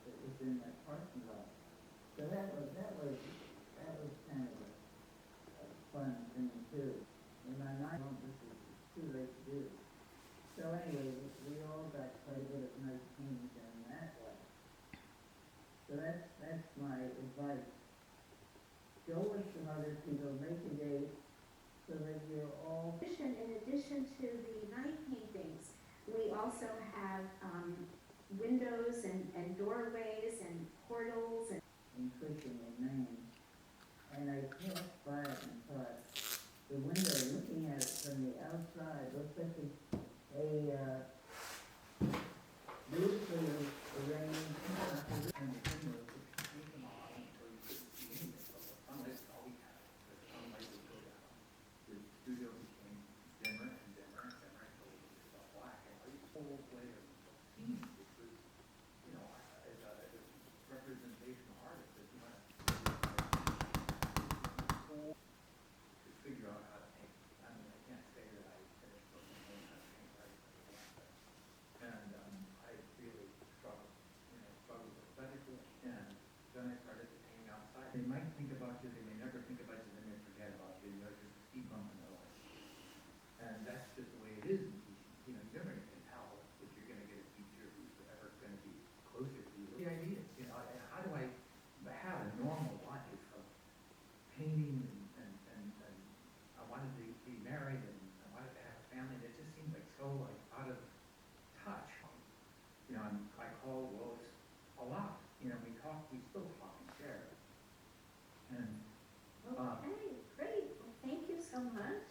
that was in that parking lot. So that was kind of a fun thing too. In my mind, this is too late to do. So anyway, we all got quite a bit of nice things in that way. So that's my advice. Go with some other people, make a date, so that you're all... In addition to the night paintings, we also have windows and doorways and portals and increasing in Maine. And I passed by it and thought, the window, looking at it from the outside, looks like a beautifully arranged They might think about you, they may never think about you, they may forget about you, you're just a speed bump in their life. And that's just the way it is in teaching. You know, you're never going to tell if you're going to get a teacher who's ever going to be closer to you. The idea is, you know, how do I have a normal life of painting and I wanted to be married and I wanted to have a family that just seemed like so like out of touch. You know, I call Lois a lot. You know, we still talk and share. And, okay, great. Well, thank you so much.